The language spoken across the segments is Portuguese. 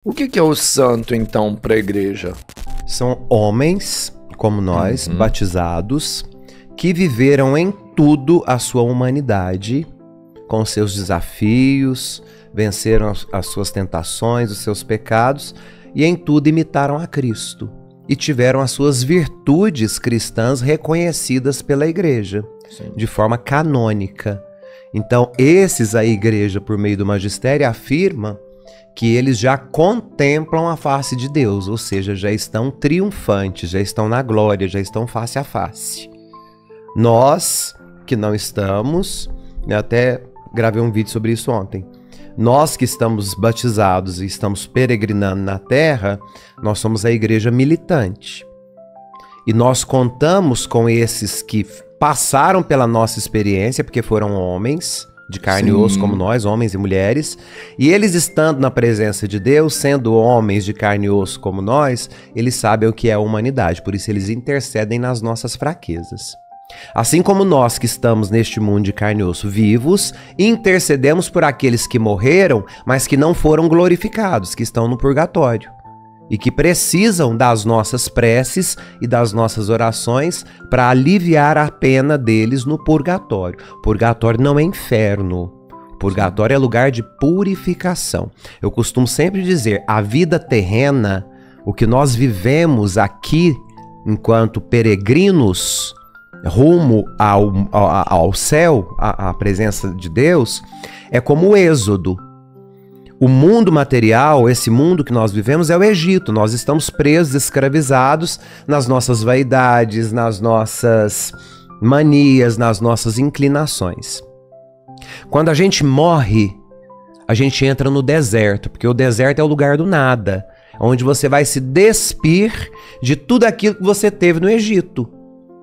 O que é o santo, então, para a igreja? São homens, como nós, batizados, que viveram em tudo a sua humanidade, com seus desafios, venceram as suas tentações, os seus pecados, e em tudo imitaram a Cristo. E tiveram as suas virtudes cristãs reconhecidas pela igreja, de forma canônica. Então, esses a igreja, por meio do magistério, afirma que eles já contemplam a face de Deus, ou seja, já estão triunfantes, já estão na glória, já estão face a face. Nós, que não estamos, até gravei um vídeo sobre isso ontem, nós que estamos batizados e estamos peregrinando na terra, nós somos a igreja militante. E nós contamos com esses que passaram pela nossa experiência, porque foram homens de carne e osso como nós, homens e mulheres, e eles estando na presença de Deus, sendo homens de carne e osso como nós, eles sabem o que é a humanidade, por isso eles intercedem nas nossas fraquezas. Assim como nós que estamos neste mundo de carne e osso vivos, intercedemos por aqueles que morreram, mas que não foram glorificados, que estão no purgatório. E que precisam das nossas preces e das nossas orações para aliviar a pena deles no purgatório. Purgatório não é inferno. Purgatório é lugar de purificação. Eu costumo sempre dizer, a vida terrena, o que nós vivemos aqui enquanto peregrinos rumo ao céu, à presença de Deus, é como o êxodo. O mundo material, esse mundo que nós vivemos é o Egito. Nós estamos presos, escravizados nas nossas vaidades, nas nossas manias, nas nossas inclinações. Quando a gente morre, a gente entra no deserto, porque o deserto é o lugar do nada, onde você vai se despir de tudo aquilo que você teve no Egito.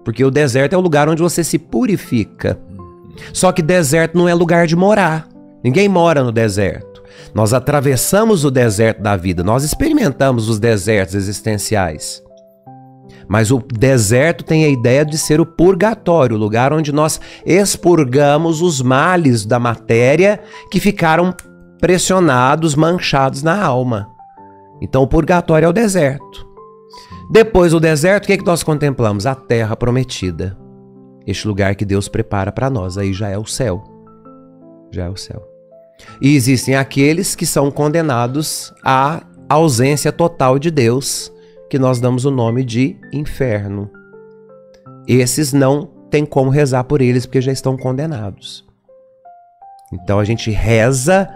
Porque o deserto é o lugar onde você se purifica. Só que deserto não é lugar de morar. Ninguém mora no deserto. Nós atravessamos o deserto da vida, nós experimentamos os desertos existenciais. Mas o deserto tem a ideia de ser o purgatório, o lugar onde nós expurgamos os males da matéria que ficaram pressionados, manchados na alma. Então o purgatório é o deserto. Depois do deserto, o que é que nós contemplamos? A terra prometida. Este lugar que Deus prepara para nós, aí já é o céu. Já é o céu. E existem aqueles que são condenados à ausência total de Deus, que nós damos o nome de inferno. Esses não tem como rezar por eles, porque já estão condenados. Então a gente reza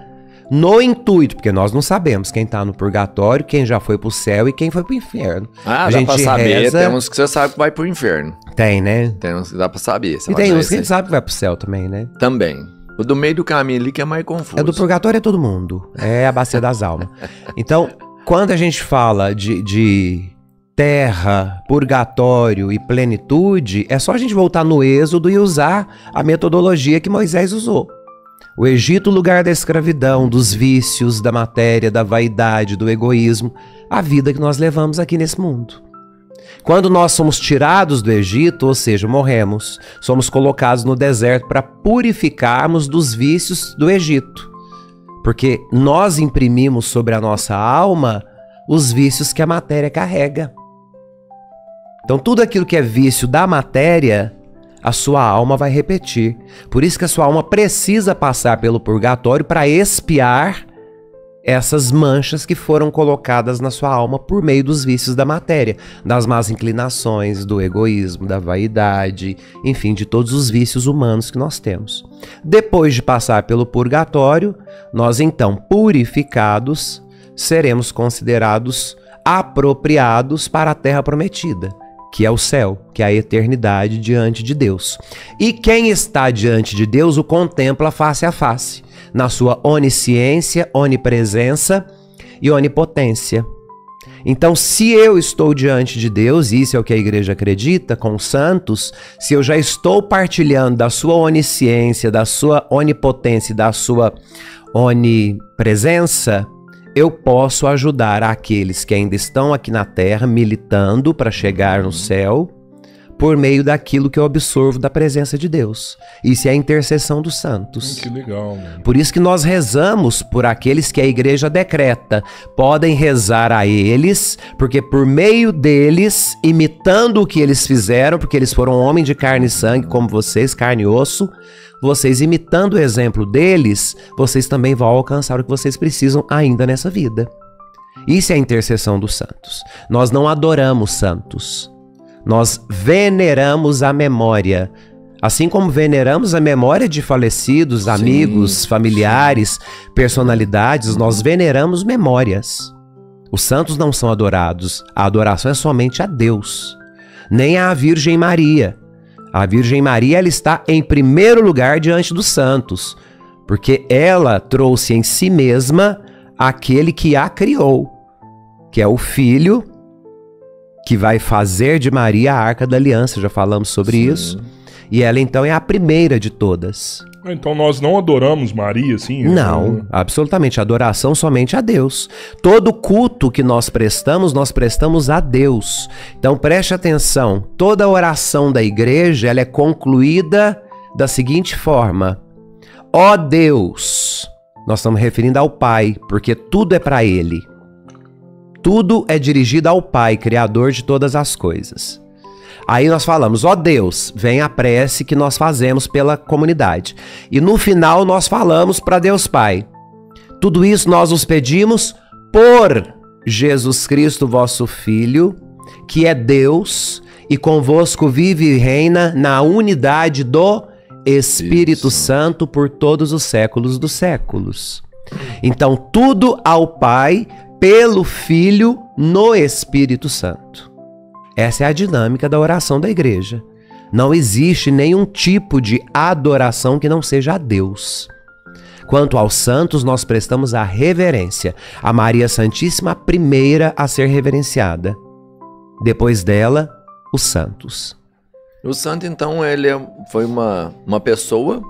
no intuito, porque nós não sabemos quem está no purgatório, quem já foi para o céu e quem foi para o inferno. Ah, a dá gente pra saber, reza... tem uns que você sabe que vai pro inferno. Tem, né? Tem uns que dá pra saber. E tem uns que a gente sabe que vai para o céu também, né? Também. O do meio do caminho ali que é mais confuso. É do purgatório é todo mundo. É a bacia das almas. Então, quando a gente fala de terra, purgatório e plenitude, é só a gente voltar no Êxodo e usar a metodologia que Moisés usou. O Egito, lugar da escravidão, dos vícios, da matéria, da vaidade, do egoísmo, a vida que nós levamos aqui nesse mundo. Quando nós somos tirados do Egito, ou seja, morremos, somos colocados no deserto para purificarmos dos vícios do Egito. Porque nós imprimimos sobre a nossa alma os vícios que a matéria carrega. Então tudo aquilo que é vício da matéria, a sua alma vai repetir. Por isso que a sua alma precisa passar pelo purgatório para expiar essas manchas que foram colocadas na sua alma por meio dos vícios da matéria, das más inclinações, do egoísmo, da vaidade, enfim, de todos os vícios humanos que nós temos. Depois de passar pelo purgatório, nós então, purificados, seremos considerados apropriados para a terra prometida, que é o céu, que é a eternidade diante de Deus. E quem está diante de Deus o contempla face a face, na sua onisciência, onipresença e onipotência. Então, se eu estou diante de Deus, e isso é o que a igreja acredita, com os santos, se eu já estou partilhando da sua onisciência, da sua onipotência e da sua onipresença, eu posso ajudar aqueles que ainda estão aqui na terra, militando para chegar no céu, por meio daquilo que eu absorvo da presença de Deus. Isso é a intercessão dos santos. Que legal, mano. Por isso que nós rezamos por aqueles que a igreja decreta. Podem rezar a eles, porque por meio deles, imitando o que eles fizeram, porque eles foram homens de carne e sangue, como vocês, carne e osso, vocês imitando o exemplo deles, vocês também vão alcançar o que vocês precisam ainda nessa vida. Isso é a intercessão dos santos. Nós não adoramos santos. Nós veneramos a memória. Assim como veneramos a memória de falecidos, amigos, familiares, personalidades, nós veneramos memórias. Os santos não são adorados. A adoração é somente a Deus, nem à Virgem Maria. A Virgem Maria, ela está em primeiro lugar diante dos santos, porque ela trouxe em si mesma aquele que a criou, que é o Filho, que vai fazer de Maria a Arca da Aliança, já falamos sobre isso. E ela então é a primeira de todas. Então nós não adoramos Maria, assim? Não, absolutamente. Adoração somente a Deus. Todo culto que nós prestamos a Deus. Então preste atenção, toda oração da igreja, ela é concluída da seguinte forma: ó Deus, nós estamos referindo ao Pai, porque tudo é para Ele. Tudo é dirigido ao Pai, Criador de todas as coisas. Aí nós falamos, ó Deus, vem a prece que nós fazemos pela comunidade. E no final nós falamos para Deus Pai. Tudo isso nós os pedimos por Jesus Cristo, vosso Filho, que é Deus e convosco vive e reina na unidade do Espírito Santo por todos os séculos dos séculos. Então tudo ao Pai, pelo Filho, no Espírito Santo. Essa é a dinâmica da oração da igreja. Não existe nenhum tipo de adoração que não seja a Deus. Quanto aos santos, nós prestamos a reverência. A Maria Santíssima, a primeira a ser reverenciada. Depois dela, os santos. O santo, então, foi uma pessoa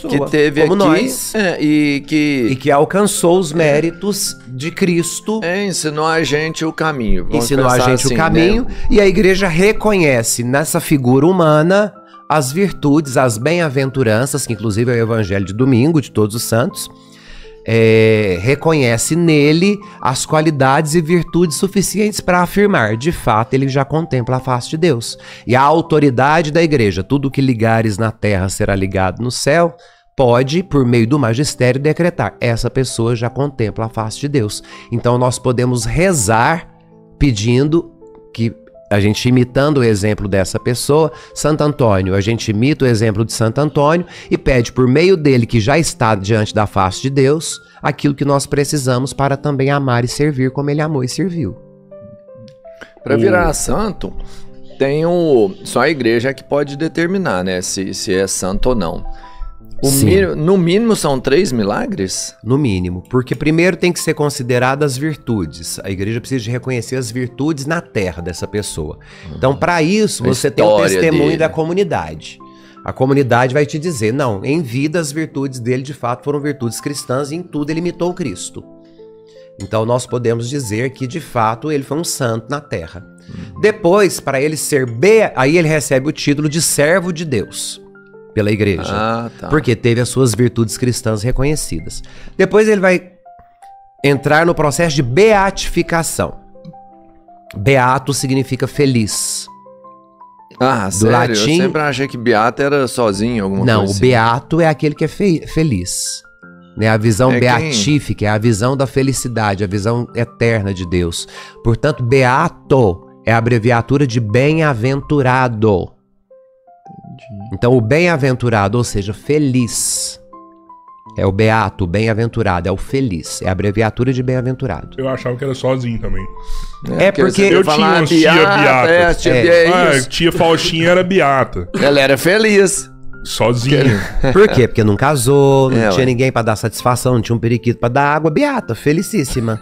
que teve como aqui nós, e que alcançou os méritos de Cristo. Ensinou a gente o caminho. Ensinou a gente o caminho, né? E a igreja reconhece nessa figura humana as virtudes, as bem-aventuranças, que inclusive é o evangelho de domingo, de todos os santos. Reconhece nele as qualidades e virtudes suficientes para afirmar, de fato, ele já contempla a face de Deus. E a autoridade da igreja, tudo que ligares na terra será ligado no céu, pode, por meio do magistério, decretar, essa pessoa já contempla a face de Deus. Então nós podemos rezar pedindo que, a gente imitando o exemplo dessa pessoa, Santo Antônio, a gente imita o exemplo de Santo Antônio e pede por meio dele, que já está diante da face de Deus, aquilo que nós precisamos para também amar e servir como ele amou e serviu. Para virar santo, só a igreja que pode determinar, né, se é santo ou não. No mínimo são 3 milagres? No mínimo, porque primeiro tem que ser consideradas as virtudes. A igreja precisa de reconhecer as virtudes na terra dessa pessoa. Então, para isso, você tem o testemunho da comunidade. A comunidade vai te dizer, não, em vida as virtudes dele de fato foram virtudes cristãs e em tudo ele imitou Cristo. Então nós podemos dizer que de fato ele foi um santo na terra. Depois, para ele ser aí ele recebe o título de servo de Deus pela igreja, porque teve as suas virtudes cristãs reconhecidas. Depois ele vai entrar no processo de beatificação. Beato significa feliz. Ah, sério? Latim, eu sempre achei que beato era sozinho, alguma coisa assim. Não, o beato é aquele que é feliz. Né? A visão beatífica é a visão da felicidade, a visão eterna de Deus. Portanto, beato é a abreviatura de bem-aventurado. Então, o bem-aventurado, ou seja, feliz, é o beato, o bem-aventurado, é o feliz, é a abreviatura de bem-aventurado. Eu achava que era sozinho também. Porque eu tinha uma tia beata. Tia Faustinha era beata. Ela era feliz. Sozinha. Por quê? Porque não casou, não tinha ninguém pra dar satisfação, não tinha um periquito pra dar água, beata, felicíssima.